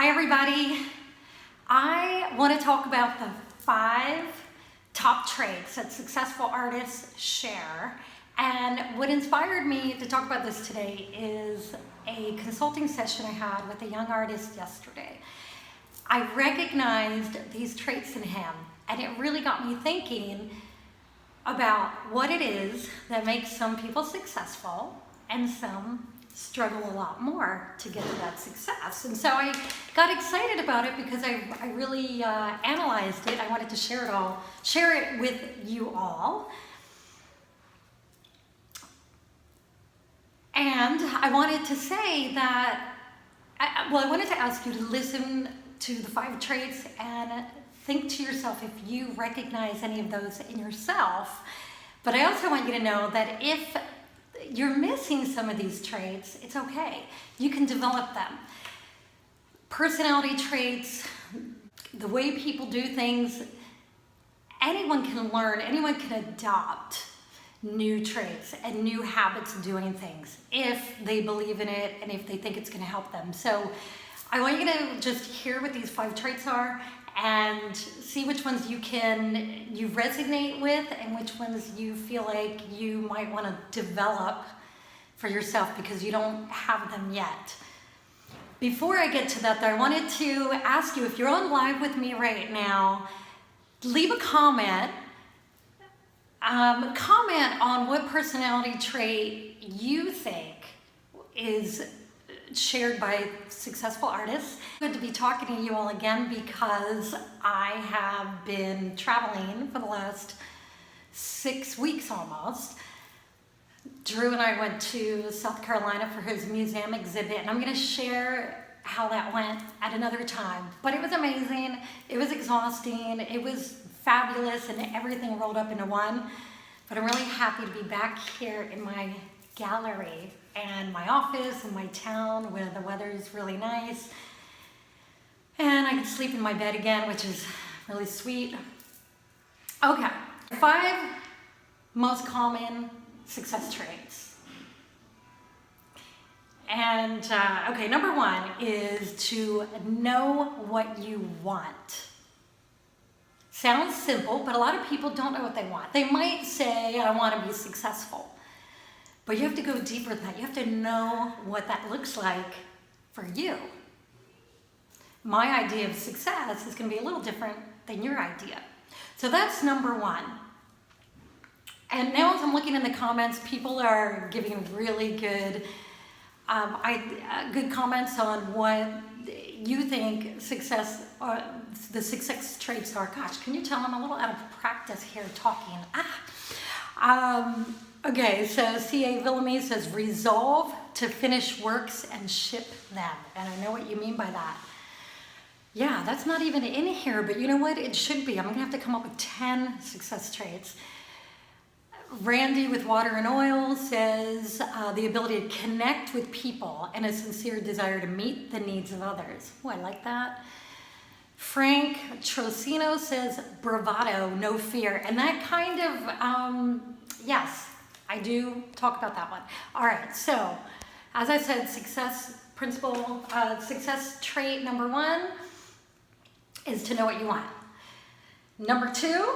Hi everybody. I want to talk about the 5 top traits that successful artists share. And what inspired me to talk about this today is a consulting session I had with a young artist yesterday. I recognized these traits in him, and it really got me thinking about what it is that makes some people successful and some struggle a lot more to get to that success. And so I got excited about it because I really analyzed it. I wanted to share it with you all. And I wanted to say that, I wanted to ask you to listen to the 5 traits and think to yourself if you recognize any of those in yourself. But I also want you to know that if you're missing some of these traits, it's okay. You can develop them. Personality traits, the way people do things, anyone can learn, anyone can adopt new traits and new habits of doing things if they believe in it and if they think it's going to help them. So I want you to just hear what these 5 traits are and see which ones you resonate with and which ones you feel like you might want to develop for yourself because you don't have them yet. Before I get to that though, I wanted to ask you, if you're on live with me right now, leave a comment. Comment on what personality trait you think is shared by successful artists. Good to be talking to you all again because I have been traveling for the last 6 weeks almost. Drew and I went to South Carolina for his museum exhibit, and I'm going to share how that went at another time. But it was amazing, it was exhausting, it was fabulous, and everything rolled up into one. But I'm really happy to be back here in my gallery and my office in my town where the weather is really nice. And I can sleep in my bed again, which is really sweet. Okay, 5 most common success traits. And okay, number 1 is to know what you want. Sounds simple, but a lot of people don't know what they want. They might say, I want to be successful. But you have to go deeper than that. You have to know what that looks like for you. My idea of success is going to be a little different than your idea. So that's number 1. And now as I'm looking in the comments, people are giving really good comments on what you think the success traits are. Gosh, can you tell I'm a little out of practice here talking? Okay, so C.A. Villamy says, resolve to finish works and ship them. And I know what you mean by that. Yeah, that's not even in here, but you know what? It should be. I'm going to have to come up with 10 success traits. Randy with Water and Oil says the ability to connect with people and a sincere desire to meet the needs of others. Oh, I like that. Frank Trocino says bravado, no fear. And that kind of, yes, I do talk about that one. All right, so as I said, success trait number 1 is to know what you want. Number 2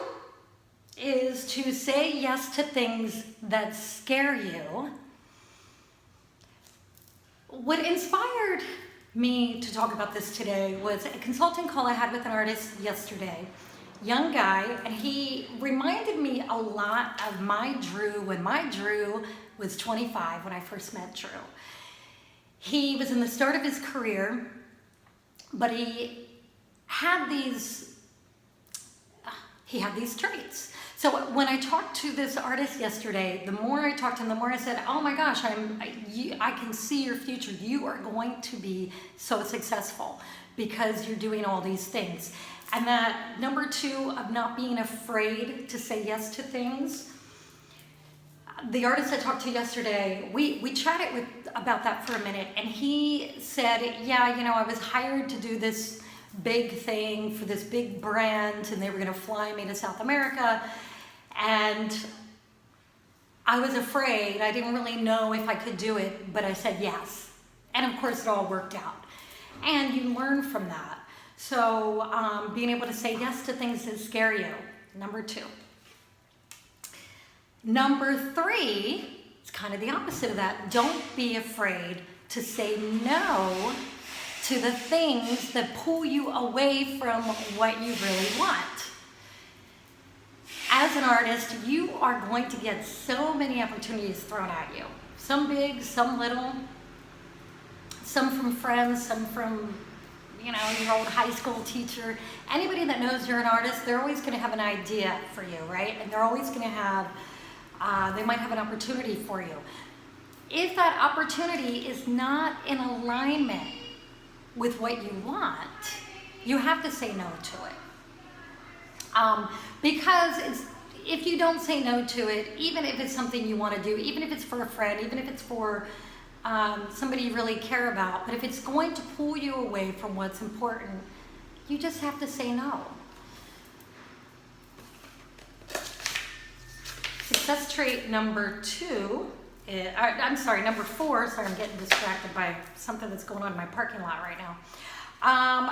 is to say yes to things that scare you. What inspired me to talk about this today was a consulting call I had with an artist yesterday, young guy, and he reminded me a lot of my Drew when my Drew was 25 when I first met Drew. He was in the start of his career, but he had these traits. So when I talked to this artist yesterday, the more I talked to him, the more I said, oh my gosh, I can see your future. You are going to be so successful because you're doing all these things. And that number 2 of not being afraid to say yes to things. The artist I talked to yesterday, we chatted about that for a minute, and he said, yeah, you know, I was hired to do this big thing for this big brand, and they were going to fly me to South America, and I was afraid. I didn't really know if I could do it, but I said yes. And of course it all worked out. and you learn from that. So being able to say yes to things that scare you, number 2. Number 3, it's kind of the opposite of that. Don't be afraid to say no to the things that pull you away from what you really want. As an artist, you are going to get so many opportunities thrown at you. Some big, some little, some from friends, some from, your old high school teacher. Anybody that knows you're an artist, they're always going to have an idea for you, right? And they're always going to have, they might have an opportunity for you. If that opportunity is not in alignment with what you want, you have to say no to it. Because if you don't say no to it, even if it's something you want to do, even if it's for a friend, even if it's for somebody you really care about, but if it's going to pull you away from what's important, you just have to say no. Success trait number 4, sorry, I'm getting distracted by something that's going on in my parking lot right now.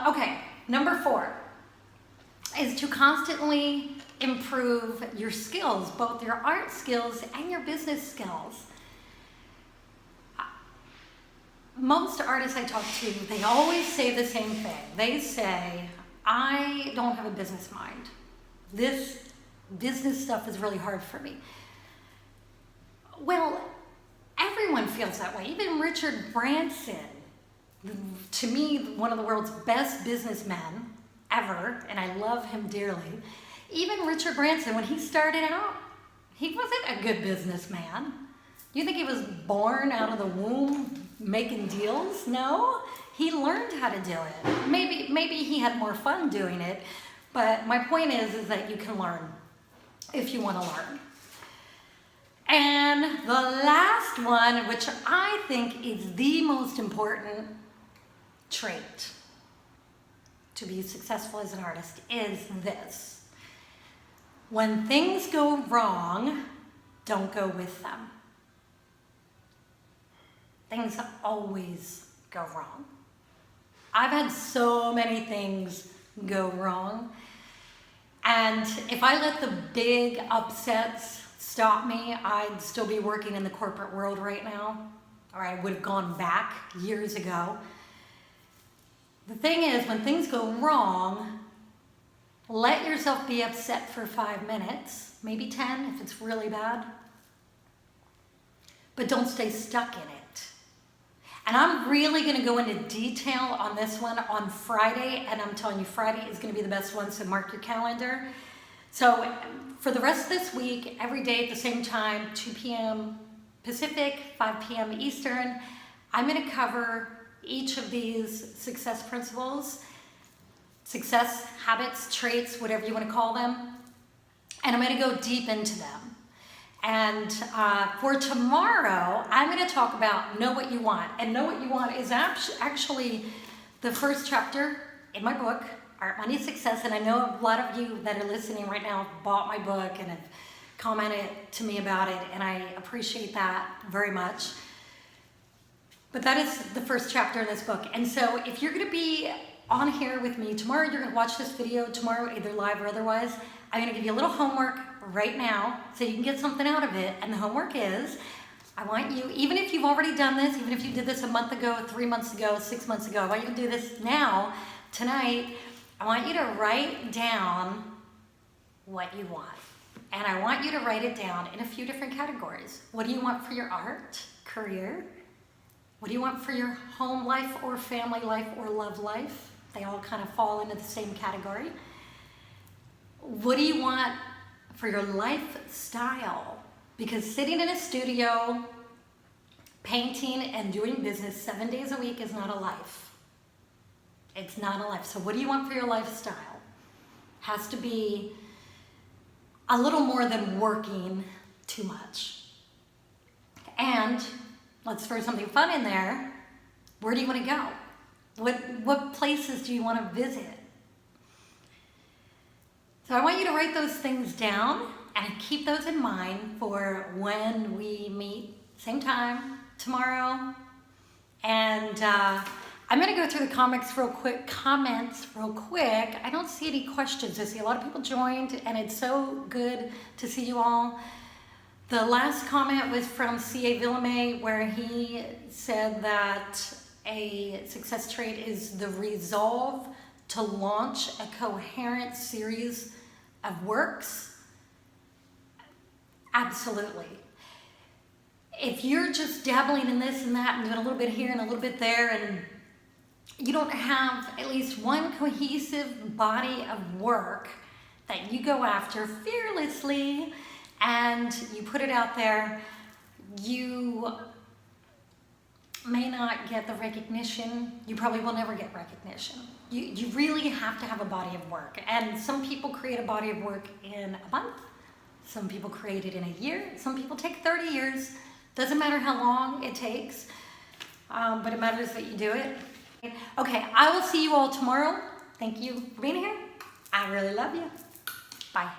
Okay, number 4 is to constantly improve your skills, both your art skills and your business skills. Most artists I talk to, they always say the same thing. They say, I don't have a business mind. This business stuff is really hard for me. Well, everyone feels that way. Even Richard Branson, to me, one of the world's best businessmen ever, and I love him dearly. Even Richard Branson, when he started out, he wasn't a good businessman. You think he was born out of the womb making deals? No, he learned how to do it. Maybe he had more fun doing it, but my point is that you can learn if you want to learn. And the last one, which I think is the most important trait to be successful as an artist, is this. When things go wrong, don't go with them. Things always go wrong. I've had so many things go wrong. And if I let the big upsets stop me, I'd still be working in the corporate world right now, or I would have gone back years ago. The thing is, when things go wrong, let yourself be upset for 5 minutes, maybe 10 if it's really bad, but don't stay stuck in it. And I'm really going to go into detail on this one on Friday, and I'm telling you, Friday is going to be the best one, so mark your calendar. So for the rest of this week, every day at the same time, 2 p.m. Pacific, 5 p.m. Eastern, I'm going to cover each of these success principles, success habits, traits, whatever you want to call them, and I'm going to go deep into them. And for tomorrow, I'm going to talk about Know What You Want. And Know What You Want is actually the first chapter in my book, Art, Money, Success. And I know a lot of you that are listening right now have bought my book and have commented to me about it, and I appreciate that very much. But that is the first chapter in this book. And so if you're going to be on here with me tomorrow, you're going to watch this video tomorrow, either live or otherwise, I'm going to give you a little homework right now so you can get something out of it. And the homework is, I want you, even if you've already done this, even if you did this a month ago, 3 months ago, 6 months ago, I want you to do this now, tonight. I want you to write down what you want. And I want you to write it down in a few different categories. What do you want for your art career? What do you want for your home life or family life or love life? They all kind of fall into the same category. What do you want for your lifestyle? Because sitting in a studio, painting and doing business 7 days a week is not a life. It's not a life. So what do you want for your lifestyle? Has to be a little more than working too much. And let's throw something fun in there. Where do you want to go? What places do you want to visit? So I want you to write those things down and keep those in mind for when we meet, same time, tomorrow. And I'm gonna go through the comments real quick. I don't see any questions. I see a lot of people joined, and it's so good to see you all. The last comment was from C.A. Villamay, where he said that a success trait is the resolve to launch a coherent series of works. Absolutely. If you're just dabbling in this and that and doing a little bit here and a little bit there, and you don't have at least one cohesive body of work that you go after fearlessly and you put it out there, you may not get the recognition. You probably will never get recognition. You really have to have a body of work. And some people create a body of work in a month. Some people create it in a year. Some people take 30 years. Doesn't matter how long it takes, but it matters that you do it. Okay, I will see you all tomorrow. Thank you for being here. I really love you. Bye.